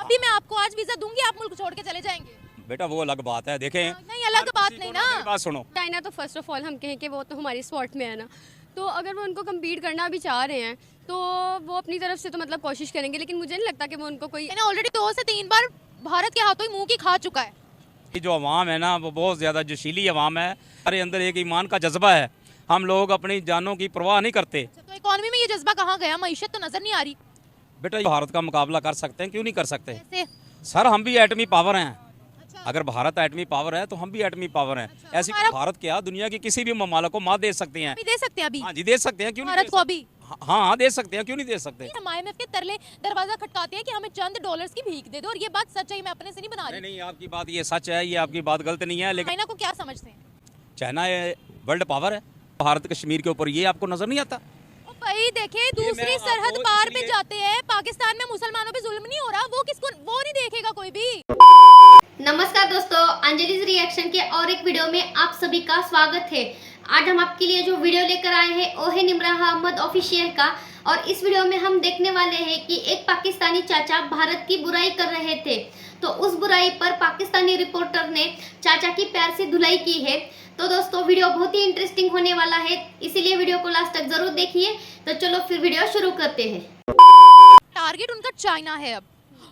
अभी मैं आपको आज वीजा दूंगी, आप मुल्क छोड़ के चले जाएंगे? बेटा वो अलग बात है, देखें। नहीं, अलग बात नहीं ना। मेरी बात सुनो। चाइना तो फर्स्ट ऑफ ऑल हम कहें कि वो तो हमारी स्पॉट में है ना, तो अगर वो उनको कम्पीट करना भी चाह रहे हैं तो वो अपनी तरफ से तो मतलब कोशिश करेंगे, लेकिन मुझे नहीं लगता कि वो उनको कोई ऑलरेडी 2 से 3 बार भारत के हाथों ही मुंह की खा चुका है। ये जो अवाम है ना वो बहुत ज़्यादा जोशीली अवाम है, हमारे अंदर एक ईमान का जज्बा है, हम लोग अपनी जानों की परवाह नहीं करते। तो इकोनॉमी में ये जज्बा कहाँ गया? मईशत तो नजर नहीं आ रही। बेटा भारत का मुकाबला कर सकते हैं, क्यों नहीं कर सकते? कैसे? सर हम भी एटमी पावर हैं। अगर भारत एटमी पावर है तो हम भी एटमी पावर हैं। ऐसी भारत क्या दुनिया की किसी भी ममालिक को मात दे सकते हैं। अभी दे सकते हैं? अभी हाँ जी दे सकते हैं, क्यों नहीं भारत को अभी? हाँ दे सकते हैं, क्यों नहीं दे सकते? हम IMF के तरले दरवाजा खटकाते हैं कि हमें चंद डॉलर्स की भीख दे दो, और ये बात सच है, मैं अपने से नहीं बना रही। नहीं आपकी बात ये सच है, ये आपकी बात गलत नहीं है, लेकिन चाइना को क्या समझते हैं? चाइना वर्ल्ड पावर है, भारत कश्मीर के ऊपर ये आपको नजर नहीं आता? भाई देखे, दूसरी मैं सरहद आपको पार पे इसलिए- जाते हैं, पाकिस्तान में मुसलमानों पे जुल्म नहीं हो रहा, वो नहीं देखेगा कोई भी। नमस्कार दोस्तों, अंजलि's रिएक्शन के और एक वीडियो में आप सभी का स्वागत है। आज हम आपके लिए जो वीडियो लेकर आए हैं वो है निमराह अहमद ऑफिशियल का, और इस वीडियो में हम देखने वाले हैं कि एक पाकिस्तानी चाचा भारत की बुराई कर रहे थे, तो उस बुराई पर पाकिस्तानी रिपोर्टर ने चाचा की प्यार से धुलाई की है। तो दोस्तों वीडियो बहुत ही इंटरेस्टिंग होने वाला है, इसीलिए वीडियो को लास्ट तक जरूर देखिए। तो चलो फिर वीडियो शुरू करते हैं। टारगेट उनका चाइना है अब,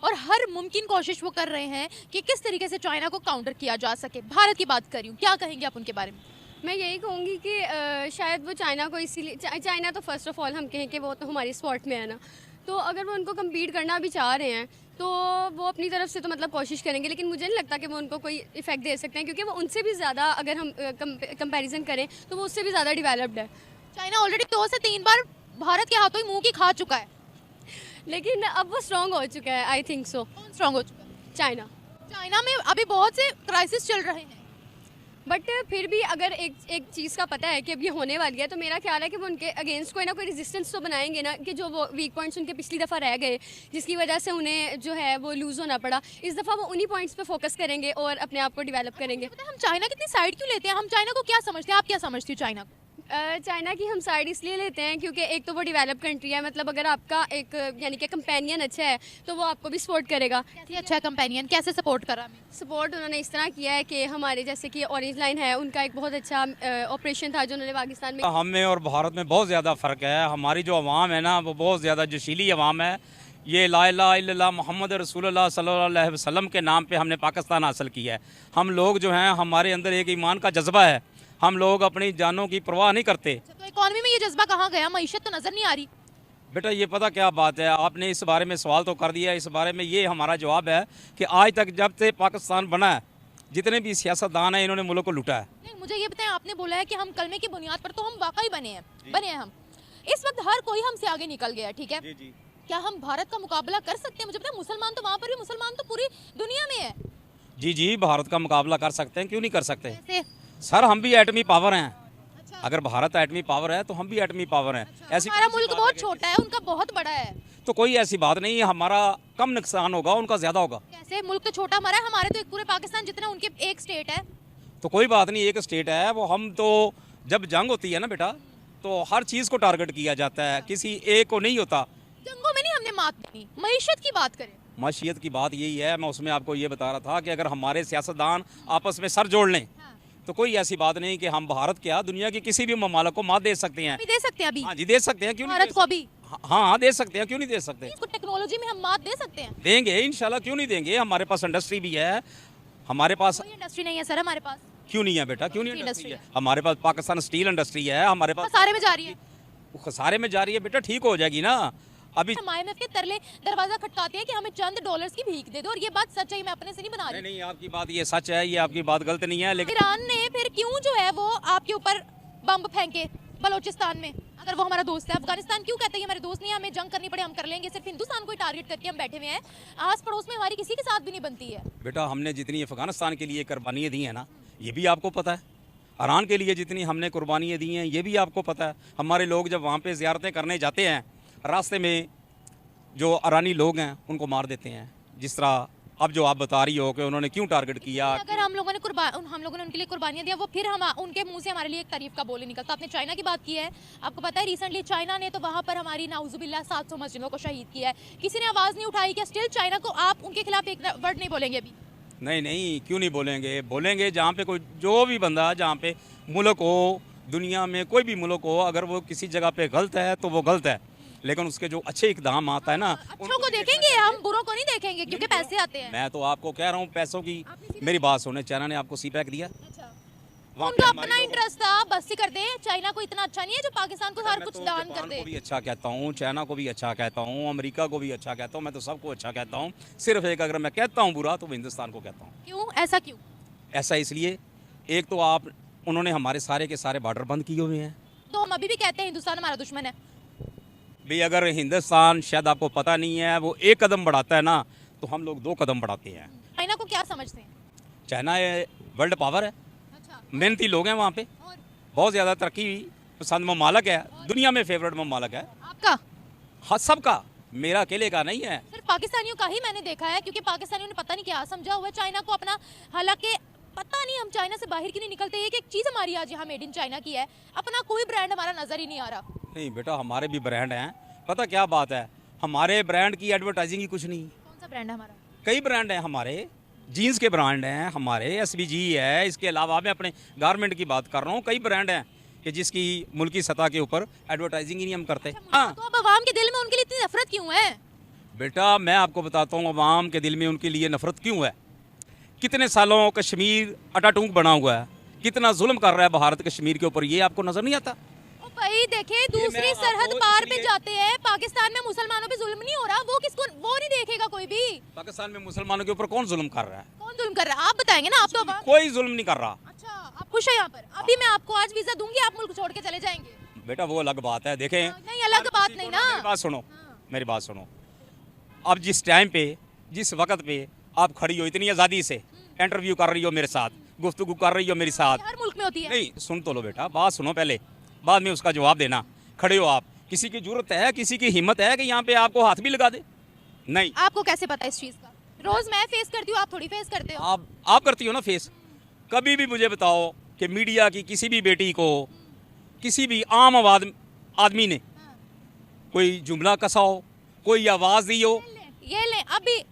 और हर मुमकिन कोशिश वो कर रहे हैं कि किस तरीके से चाइना को काउंटर किया जा सके। भारत की बात कर रही हूँ, क्या कहेंगे आप उनके बारे में? मैं यही कहूँगी कि शायद वो चाइना को इसीलिए चाइना तो फर्स्ट ऑफ ऑल हम कहें कि वो तो हमारी स्पॉट में है ना, तो अगर वो उनको कम्पीट करना भी चाह रहे हैं तो वो अपनी तरफ से तो मतलब कोशिश करेंगे, लेकिन मुझे नहीं लगता कि वो उनको कोई इफेक्ट दे सकते हैं, क्योंकि वो उनसे भी ज़्यादा अगर हम कंपैरिजन करें तो वो उससे भी ज़्यादा डेवलप्ड है। चाइना ऑलरेडी 2 से 3 बार भारत के हाथों ही मुंह की खा चुका है, लेकिन अब वो स्ट्रॉन्ग हो चुका है, आई थिंक सो। कौन स्ट्रांग हो चुका है? चाइना। चाइना में अभी बहुत से क्राइसिस चल रहे हैं, बट फिर भी अगर एक चीज़ का पता है कि अब ये होने वाली है, तो मेरा ख्याल है कि वो उनके अगेंस्ट कोई ना कोई रेजिस्टेंस तो बनाएंगे ना, कि जो वो वीक पॉइंट्स उनके पिछली दफ़ा रह गए जिसकी वजह से उन्हें जो है वो लूज़ होना पड़ा, इस दफ़ा वो उन्हीं पॉइंट्स पे फोकस करेंगे और अपने आप को डेवलप करेंगे। पता है हम चाइना कितनी साइड क्यों लेते हैं? हम चाइना को क्या समझते हैं? आप क्या समझती हो चाइना को? चाइना की हम साइड इसलिए लेते हैं क्योंकि एक तो वो डेवलप कंट्री है, मतलब अगर आपका एक यानी कि कंपेनियन अच्छा है तो वो आपको भी सपोर्ट करेगा। कैसे अच्छा कंपेनियन, कैसे सपोर्ट कर रहा है? सपोर्ट उन्होंने इस तरह किया है कि हमारे जैसे कि ऑरेंज लाइन है, उनका एक बहुत अच्छा ऑपरेशन था जो उन्होंने पाकिस्तान में। हम में और भारत में बहुत ज़्यादा फ़र्क है। हमारी जो अवाम है ना वो बहुत ज़्यादा जोशीली अवाम है। ये ला इलाहा इल्लल्लाह मोहम्मद रसूलुल्लाह सल्लल्लाहु अलैहि वसल्लम के नाम पे हमने पाकिस्तान हासिल किया है। हम लोग जो हैं हमारे अंदर एक ईमान का जज्बा है, हम लोग अपनी जानों की परवाह नहीं करते। तो इकोनॉमी में ये जज्बा कहाँ गया? मईशत तो नजर नहीं आ रही। बेटा ये पता क्या बात है, आपने इस बारे में सवाल तो कर दिया, इस बारे में ये हमारा जवाब है कि आज तक जब से पाकिस्तान बना है जितने भी सियासतदान हैं इन्होंने मुल्क को लूटा है। नहीं, मुझे ये बताएं, आपने बोला है कि हम कलमे की बुनियाद पर, तो हम वाकई बने हैं हम। इस वक्त हर कोई हमसे आगे निकल गया है, ठीक है? जी। क्या हम भारत का मुकाबला कर सकते हैं? मुझे पता है मुसलमान तो वहाँ पर भी, मुसलमान तो पूरी दुनिया में है। जी भारत का मुकाबला कर सकते हैं, क्यों नहीं कर सकते? कैसे? सर हम भी एटमी पावर हैं। अगर भारत एटमी पावर है तो हम भी एटमी पावर हैं। ऐसी हमारा कौन सी मुल्क बात बहुत है छोटा है, उनका बहुत बड़ा है। तो कोई ऐसी बात नहीं है, हमारा कम नुकसान होगा उनका ज़्यादा होगा। कैसे? मुल्क तो छोटा हमारा है, हमारे तो एक पूरे पाकिस्तान जितना, उनके एक स्टेट है। तो कोई बात नहीं, एक स्टेट है वो। हम तो जब जंग होती है ना बेटा तो हर चीज़ को टारगेट किया जाता है, किसी एक को नहीं होता। जंगों में नहीं हमने मात देनी। मईशत की बात करें, मशीयत की बात यही है, मैं उसमें आपको ये बता रहा था कि अगर हमारे सियासतदान आपस में सर जोड़ लें तो कोई ऐसी बात नहीं कि हम भारत क्या दुनिया की किसी भी ममालिक को मात दे सकते हैं। अभी दे सकते हैं? अभी हाँ जी दे सकते हैं, क्यों नहीं भारत दे को अभी सकते? हाँ दे सकते हैं, क्यों नहीं दे सकते? इसको टेक्नोलॉजी में हम मात दे सकते हैं? देंगे इंशाल्लाह, क्यों नहीं देंगे। हमारे पास इंडस्ट्री भी है, हमारे पास। कोई इंडस्ट्री नहीं है सर हमारे पास। क्यों नहीं है बेटा, क्यों नहीं इंडस्ट्री इंडस्ट्री है? हमारे पास पाकिस्तान स्टील इंडस्ट्री है, हमारे पास सारे में जा रही है। खसारे में जा रही है बेटा, ठीक हो जाएगी ना। अभी हम IMF के तरले दरवाजा खटकाते हैं कि हमें चंद डॉलर्स की भीख दे दो, और ये बात सच है, मैं अपने से नहीं बना रही। नहीं आपकी बात ये सच है, ये आपकी बात गलत नहीं है, लेकिन ईरान ने फिर क्यों जो है वो आपके ऊपर बम फेंके बलोचिस्तान में, अगर वो हमारा दोस्त है? अफगानिस्तान क्यों कहते हैं हमारे दोस्त नहीं, हमें जंग करनी पड़े हम कर लेंगे? सिर्फ हिंदुस्तान को ही टारगेट करके हम बैठे हुए हैं, आस पड़ोस में हमारी किसी के साथ भी नहीं बनती है। बेटा हमने जितनी अफगानिस्तान के लिए कुर्बानियाँ दी हैं ना, ये भी आपको पता है। ईरान के लिए जितनी हमने कुर्बानियाँ दी हैं ये भी आपको पता है। हमारे लोग जब वहाँ पे ज़ियारतें करने जाते हैं, रास्ते में जो ईरानी लोग हैं उनको मार देते हैं, जिस तरह अब जो आप बता रही हो कि उन्होंने क्यों टारगेट किया, अगर हम लोगों ने उनके लिए कुर्बानियां दिया, वो फिर हम उनके मुंह से हमारे लिए एक तारीफ का बोल ही निकलता। आपने चाइना की बात की है, आपको पता है रिसेंटली चाइना ने तो वहां पर हमारी नाउजुबिल्लाह 700 मस्जिदों को शहीद किया है। किसी ने आवाज नहीं उठाई क्या? स्टिल चाइना को आप उनके खिलाफ एक वर्ड नहीं बोलेंगे अभी? नहीं क्यों नहीं बोलेंगे, बोलेंगे। जहाँ पे कोई जो भी बंदा, जहाँ पे मुल्क हो, दुनिया में कोई भी मुल्क हो, अगर वो किसी जगह पे गलत है तो वो गलत है, लेकिन उसके जो अच्छे इकदाम आता है ना, अच्छों को देखेंगे हम, बुरों को नहीं देखेंगे, क्योंकि पैसे आते हैं। मैं तो आपको कह रहा हूँ पैसों की मेरी बात सुने, चाइना ने आपको सी पैक दिया, वहाँ पे उनका हमारे अपना लोग- इंटरेस्ट था, बस ही कर दे। चाइना को इतना अच्छा नहीं है जो पाकिस्तान को हर मैं कुछ तो दान कर जापान दे। को भी अच्छा कहता हूँ, चाइना को भी अच्छा कहता हूँ, अमेरिका को भी अच्छा कहता हूँ, मैं तो सबको अच्छा कहता हूँ। सिर्फ एक अगर मैं कहता हूँ बुरा तो वो हिंदुस्तान को कहता हूँ। क्यों ऐसा क्यों? ऐसा इसलिए, एक तो आप उन्होंने हमारे सारे के सारे बॉर्डर बंद किए हुए हैं। तो हम अभी भी कहते हैं हिंदुस्तान हमारा दुश्मन है। भाई अगर हिंदुस्तान, शायद आपको पता नहीं है, वो एक कदम बढ़ाता है ना तो हम लोग 2 कदम बढ़ाते हैं। चाइना को क्या समझते हैं? चाइना वर्ल्ड पावर है, अच्छा, मेहनती लोग हैं वहाँ पे, और बहुत ज़्यादा तरक्की पसंद ममालक है, दुनिया में फेवरेट ममालक है। आपका हाँ सबका, मेरा अकेले का नहीं है। सिर्फ पाकिस्तानियों का ही मैंने देखा है, क्योंकि पाकिस्तानियों ने पता नहीं क्या समझा हुआ है चाइना को अपना। हालांकि पता नहीं हम चाइना से बाहर क्यों नहीं निकलते। एक चीज हमारी आज यहाँ मेड इन चाइना की है, अपना कोई ब्रांड हमारा नजर ही नहीं आ रहा। नहीं बेटा, हमारे भी ब्रांड हैं, पता क्या बात है, हमारे ब्रांड की एडवर्टाइजिंग ही कुछ नहीं। कौन सा ब्रांड है हमारा? कई ब्रांड हैं हमारे, जीन्स के ब्रांड हैं हमारे, SBG है, इसके अलावा मैं अपने गारमेंट की बात कर रहा हूँ। कई ब्रांड हैं कि जिसकी मुल्की सतह के ऊपर एडवर्टाइजिंग ही नहीं हम करते। हाँ तो अब अवाम के दिल में उनके लिए इतनी नफरत क्यों है? बेटा, मैं आपको बताता हूँ अवाम के दिल में उनके लिए नफरत क्यों है। कितने सालों कश्मीर अटाटूक बना हुआ है, कितना जुल्म कर रहा है भारत कश्मीर के ऊपर, ये आपको नजर नहीं आता? ओ भाई देखे, दूसरी मैं सरहद आपको पार पे इसलिए- जाते हैं, पाकिस्तान में मुसलमानों पे जुल्म नहीं हो रहा, वो नहीं देखेगा कोई भी। पाकिस्तान में मुसलमानों के ऊपर कौन जुल्म कर रहा है? कौन जुल्म कर रहा है? आप बताएंगे ना, आप तो अवाम। कोई जुल्म नहीं कर रहा। अच्छा, आप खुश है यहाँ पर? अभी मैं आपको आज वीजा दूंगी, आप मुल्क छोड़ के चले जाएंगे। बेटा वो अलग बात है, देखें। नहीं, अलग बात नहीं ना। मेरी बात सुनो, मेरी बात सुनो। अब जिस टाइम पे, जिस वक्त पे आप खड़ी हो इतनी आज़ादी से, इंटरव्यू कर रही हो मेरे साथ, गुफ्तगू कर रही हो मेरे साथ, हर मुल्क में होती है। नहीं सुन तो लो बेटा, बात सुनो पहले, बाद में उसका जवाब देना। खड़े हो आप, किसी की जरूरत है, किसी की हिम्मत है कि यहाँ पे आपको हाथ भी लगा दे? नहीं। आपको कैसे पता इस चीज का? रोज मैं फेस करती हूँ, आप थोड़ी फेस करते हो। आप करती हो ना फेस। कभी भी मुझे बताओ कि मीडिया की किसी भी बेटी को, किसी भी आम आदमी ने कोई जुमला कसा हो, कोई आवाज़ दी हो? ये ले, अभी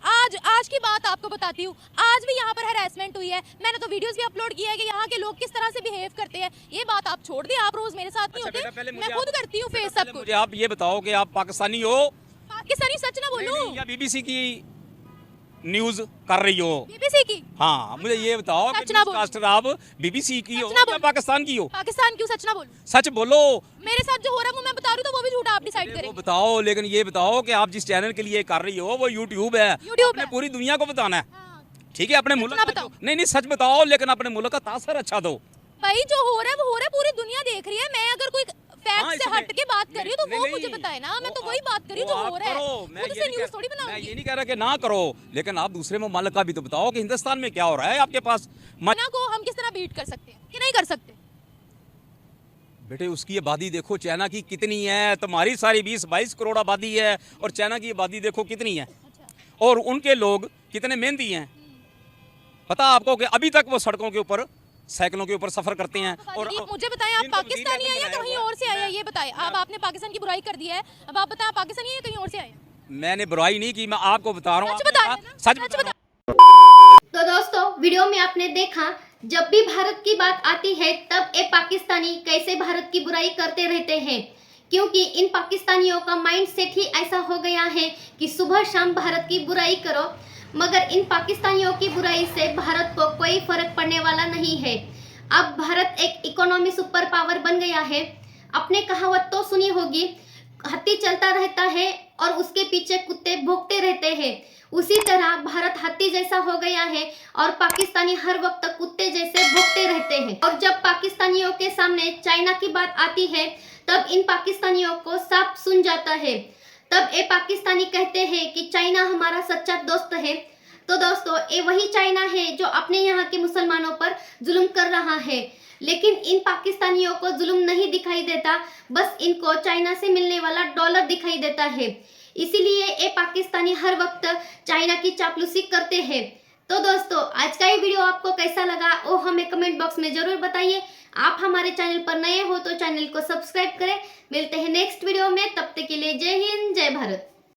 आज की बात आपको बताती हूँ। आज भी यहाँ पर हैरेसमेंट हुई है, मैंने तो वीडियोस भी अपलोड किया है कि यहाँ के लोग किस तरह से बिहेव करते हैं। ये बात आप छोड़ दें, आप रोज मेरे साथ नहीं अच्छा बेटा, होते, पहले मैं मुझे खुद आप- करती हूँ बेटा, फेस पहले सब कुछ। मुझे आप ये बताओ कि आप पाकिस्तानी हो? पाकिस्तानी सच ना बोलूं? नहीं, या BBC की न्यूज़ कर रही हो? बीबीसी की? हाँ, मुझे ये बताओ सच कि ना बोलो। न्यूज़कास्टर आप BBC की हो सच ना या बोलो। पाकिस्तान की हो? पाकिस्तान क्यों सच ना बोलूं? सच बोलो। मेरे साथ जो हो रहा है वो मैं बता रही हूँ, तो वो भी झूठा आप डिसाइड वो करेंगे। बताओ, लेकिन ये बताओ कि आप जिस चैनल के लिए कर रही हो वो YouTube है, YouTube आपने है। पूरी दुनिया को बताना है। हाँ। ठीक है, अपने मुल्क ना का बताओ। नहीं सच बताओ, लेकिन अपने मुल्क का तासर अच्छा दो। भाई जो हो रहा है वो हो रहा है, पूरी दुनिया देख रही है। मैं अगर कोई फैक्ट से इसमें- हट के बात कर रही हूँ तो नहीं, वो नहीं, मुझे बताए ना, मैं तो वो वही आप- बात कर रही हूँ वो जो आप हो रहा है। करो, मैं खुद ये से नहीं न्यूज़ कह- थोड़ी मैं बनाऊंगी। ये नहीं कह रहा कि ना करो, लेकिन आप दूसरे ममालिक का भी तो बताओ कि हिंदुस्तान में क्या हो रहा है आपके पास। चाइना को हम किस तरह बीट कर सकते हैं कि नहीं कर सकते? बेटे उसकी आबादी देखो चाइना की कितनी है, तुम्हारी सारी 20-22 करोड़ आबादी है, और चाइना की आबादी देखो कितनी है, और उनके लोग कितने मेहनती हैं। पता आपको कि अभी तक वो सड़कों के ऊपर, साइकिलों के ऊपर सफर करते हैं। और ये मुझे बताएं, आप जिनको पाकिस्तानी हैं या बनाया कहीं हुआ है, और से आए हैं? ये बताएं। अब आपने पाकिस्तान की बुराई कर दी है, अब आप बताएं, आप पाकिस्तानी हैं या कहीं और से आए हैं? मैंने बुराई नहीं की, मैं आपको बता रहा हूँ। सच बताएं आपने ना, कहा- सच सच बता रहा हूँ। तो दोस्तों वीडियो में आपने देखा, जब भी भारत की बात आती है तब ये पाकिस्तानी कैसे भारत की बुराई करते रहते हैं, क्योंकि इन पाकिस्तानियों का माइंडसेट ही ऐसा हो गया है कि सुबह शाम भारत की बुराई करो, मगर इन पाकिस्तानियों की बुराई से भारत को कोई फर्क पड़ने वाला नहीं है। अब भारत एक इकोनॉमी सुपर पावर बन गया है। आपने कहावत तो सुनी होगी, हाथी चलता रहता है और उसके पीछे कुत्ते भौंकते रहते हैं। उसी तरह भारत हाथी जैसा हो गया है और पाकिस्तानी हर वक्त कुत्ते जैसे भौंकते रहते हैं। और जब पाकिस्तानियों के सामने चाइना की बात आती है तब इन पाकिस्तानियों को साफ सुन जाता है। तब ये पाकिस्तानी कहते हैं कि चाइना हमारा सच्चा दोस्त है। तो दोस्तों ये वही चाइना है जो अपने यहाँ के मुसलमानों पर जुल्म कर रहा है, लेकिन इन पाकिस्तानियों को जुल्म नहीं दिखाई देता, बस इनको चाइना से मिलने वाला डॉलर दिखाई देता है। इसीलिए ये पाकिस्तानी हर वक्त चाइना की चापलूसी करते हैं। तो दोस्तों, आज का ये वीडियो आपको कैसा लगा वो हमें कमेंट बॉक्स में जरूर बताइए। आप हमारे चैनल पर नए हो तो चैनल को सब्सक्राइब करें। मिलते हैं नेक्स्ट वीडियो में, तब तक के लिए जय हिंद, जय भारत।